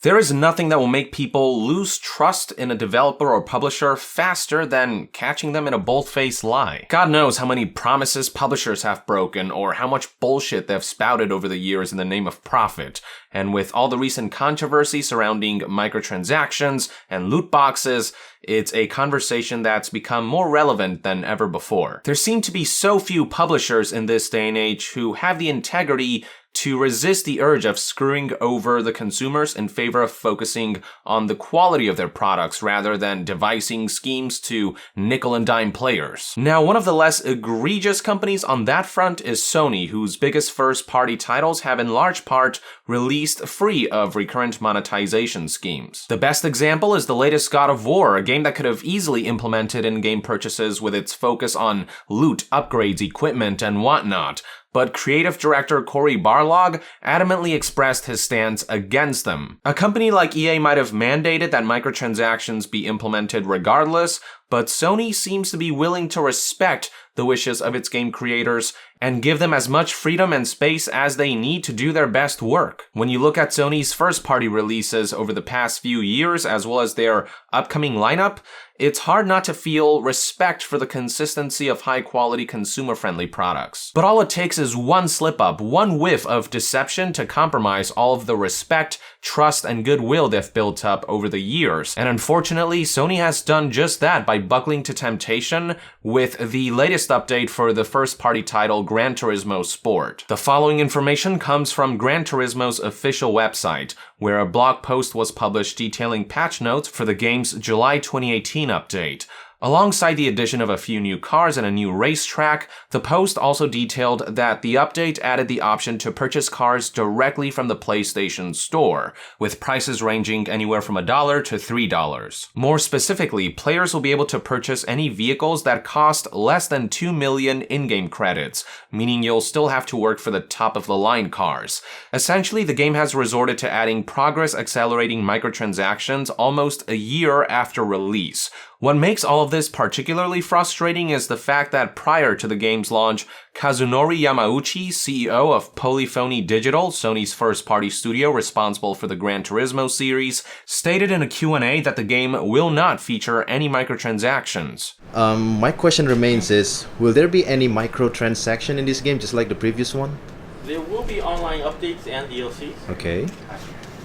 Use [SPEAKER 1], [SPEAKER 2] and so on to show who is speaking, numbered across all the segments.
[SPEAKER 1] There is nothing that will make people lose trust in a developer or publisher faster than catching them in a bold-faced lie. God knows how many promises publishers have broken or how much bullshit they've spouted over the years in the name of profit. And with all the recent controversy surrounding microtransactions and loot boxes, it's a conversation that's become more relevant than ever before. There seem to be so few publishers in this day and age who have the integrity to resist the urge of screwing over the consumers in favor of focusing on the quality of their products rather than devising schemes to nickel and dime players. Now, one of the less egregious companies on that front is Sony, whose biggest first-party titles have in large part released free of recurrent monetization schemes. The best example is the latest God of War, a game that could have easily implemented in-game purchases with its focus on loot, upgrades, equipment, and whatnot. But creative director Cory Barlog adamantly expressed his stance against them. A company like EA might have mandated that microtransactions be implemented regardless, but Sony seems to be willing to respect the wishes of its game creators and give them as much freedom and space as they need to do their best work. When you look at Sony's first-party releases over the past few years, as well as their upcoming lineup, it's hard not to feel respect for the consistency of high-quality consumer-friendly products. But all it takes is one slip-up, one whiff of deception to compromise all of the respect, trust, and goodwill they've built up over the years. And unfortunately, Sony has done just that by buckling to temptation with the latest update for the first-party title Gran Turismo Sport. The following information comes from Gran Turismo's official website, where a blog post was published detailing patch notes for the game's July 2018 update. Alongside the addition of a few new cars and a new racetrack, the post also detailed that the update added the option to purchase cars directly from the PlayStation Store, with prices ranging anywhere from $1 to $3. More specifically, players will be able to purchase any vehicles that cost less than 2 million in-game credits, meaning you'll still have to work for the top-of-the-line cars. Essentially, the game has resorted to adding progress-accelerating microtransactions almost a year after release. What makes all of this particularly frustrating is the fact that prior to the game's launch, Kazunori Yamauchi, CEO of Polyphony Digital, Sony's first-party studio responsible for the Gran Turismo series, stated in a Q&A that the game will not feature any microtransactions.
[SPEAKER 2] My question remains is, will there be any microtransaction in this game just like the previous one?
[SPEAKER 3] There will be online updates and DLCs.
[SPEAKER 2] Okay.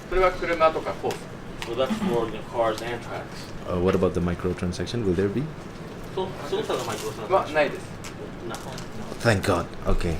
[SPEAKER 3] それは車とかコース。So that's for the cars and tracks.
[SPEAKER 2] What about the microtransaction? Will there be?
[SPEAKER 3] その他のマイクロトランザクションはないです。
[SPEAKER 2] Thank God. Okay.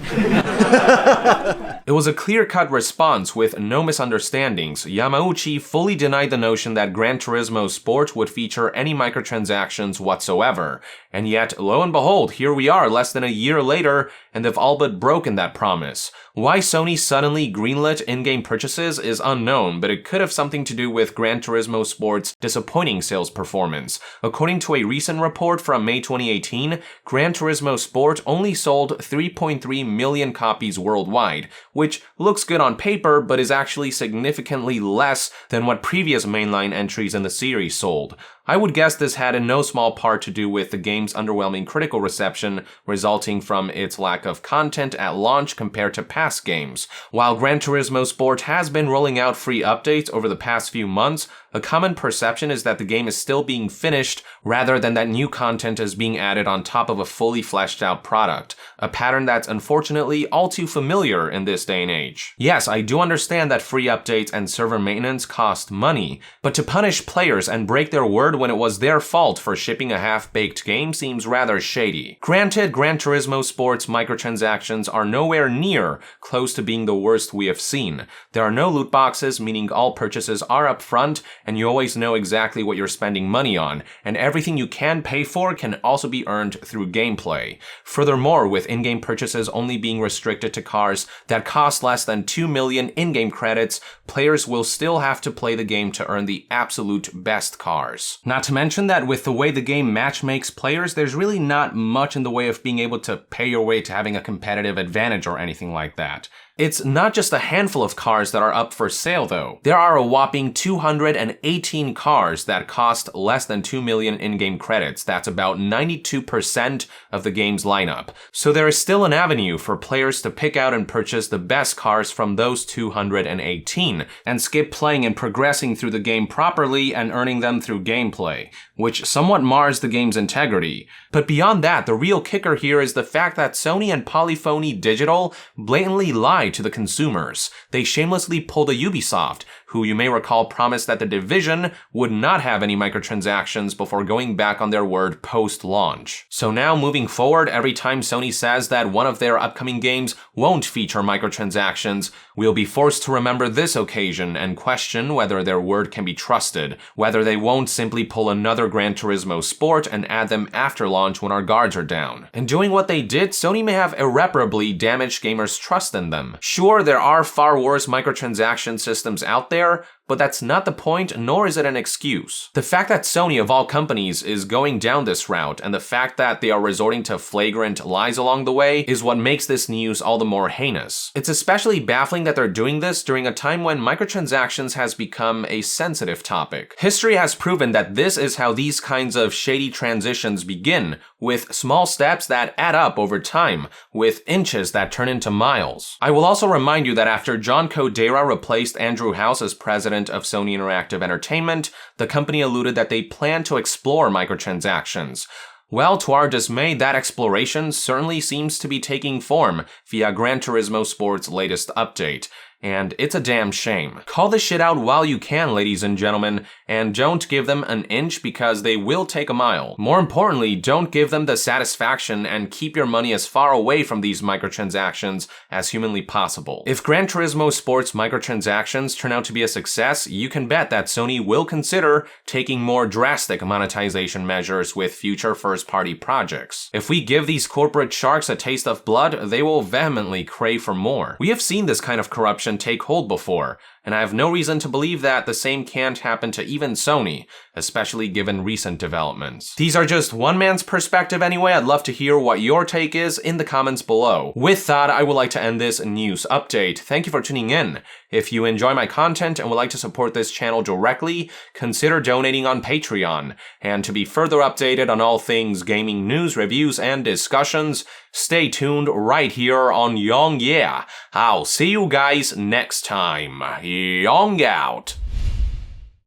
[SPEAKER 1] It was a clear-cut response with no misunderstandings. Yamauchi fully denied the notion that Gran Turismo Sport would feature any microtransactions whatsoever. And yet, lo and behold, here we are less than a year later, and they've all but broken that promise. Why Sony suddenly greenlit in-game purchases is unknown, but it could have something to do with Gran Turismo Sport's disappointing sales performance. According to a recent report from May 2018, Gran Turismo Sport only sold 3.3 million copies worldwide, which looks good on paper, but is actually significantly less than what previous mainline entries in the series sold. I would guess this had in no small part to do with the game's underwhelming critical reception, resulting from its lack of content at launch compared to past games. While Gran Turismo Sport has been rolling out free updates over the past few months, a common perception is that the game is still being finished rather than that new content is being added on top of a fully fleshed out product, a pattern that's unfortunately all too familiar in this day and age. Yes, I do understand that free updates and server maintenance cost money, but to punish players and break their word when it was their fault for shipping a half-baked game seems rather shady. Granted, Gran Turismo Sport's microtransactions are nowhere near close to being the worst we have seen. There are no loot boxes, meaning all purchases are upfront, and you always know exactly what you're spending money on, and everything you can pay for can also be earned through gameplay. Furthermore, with in-game purchases only being restricted to cars that cost less than 2 million in-game credits, players will still have to play the game to earn the absolute best cars. Not to mention that with the way the game matchmakes players, there's really not much in the way of being able to pay your way to having a competitive advantage or anything like that. It's not just a handful of cars that are up for sale though. There are a whopping 218 cars that cost less than 2 million in-game credits. That's about 92% of the game's lineup. So there is still an avenue for players to pick out and purchase the best cars from those 218 and skip playing and progressing through the game properly and earning them through gameplay, which somewhat mars the game's integrity. But beyond that, the real kicker here is the fact that Sony and Polyphony Digital blatantly lied to the consumers. They shamelessly pulled a Ubisoft, who you may recall promised that The Division would not have any microtransactions before going back on their word post-launch. So now, moving forward, every time Sony says that one of their upcoming games won't feature microtransactions, we'll be forced to remember this occasion and question whether their word can be trusted, whether they won't simply pull another Gran Turismo Sport and add them after launch when our guards are down. In doing what they did, Sony may have irreparably damaged gamers' trust in them. Sure, there are far worse microtransaction systems out there, but that's not the point, nor is it an excuse. The fact that Sony, of all companies, is going down this route, and the fact that they are resorting to flagrant lies along the way, is what makes this news all the more heinous. It's especially baffling that they're doing this during a time when microtransactions has become a sensitive topic. History has proven that this is how these kinds of shady transitions begin, with small steps that add up over time, with inches that turn into miles. I will also remind you that after John Codera replaced Andrew House as president of Sony Interactive Entertainment, the company alluded that they plan to explore microtransactions. Well, to our dismay, that exploration certainly seems to be taking form via Gran Turismo Sport's latest update. And it's a damn shame. Call this shit out while you can, ladies and gentlemen, and don't give them an inch because they will take a mile. More importantly, don't give them the satisfaction and keep your money as far away from these microtransactions as humanly possible. If Gran Turismo Sport's microtransactions turn out to be a success, you can bet that Sony will consider taking more drastic monetization measures with future first-party projects. If we give these corporate sharks a taste of blood, they will vehemently crave for more. We have seen this kind of corruption take hold before, and I have no reason to believe that the same can't happen to even Sony, especially given recent developments. These are just one man's perspective anyway. I'd love to hear what your take is in the comments below. With that, I would like to end this news update. Thank you for tuning in. If you enjoy my content and would like to support this channel directly, consider donating on Patreon. And to be further updated on all things gaming news, reviews, and discussions, stay tuned right here on Yong Yeah. I'll see you guys next time. Yong out.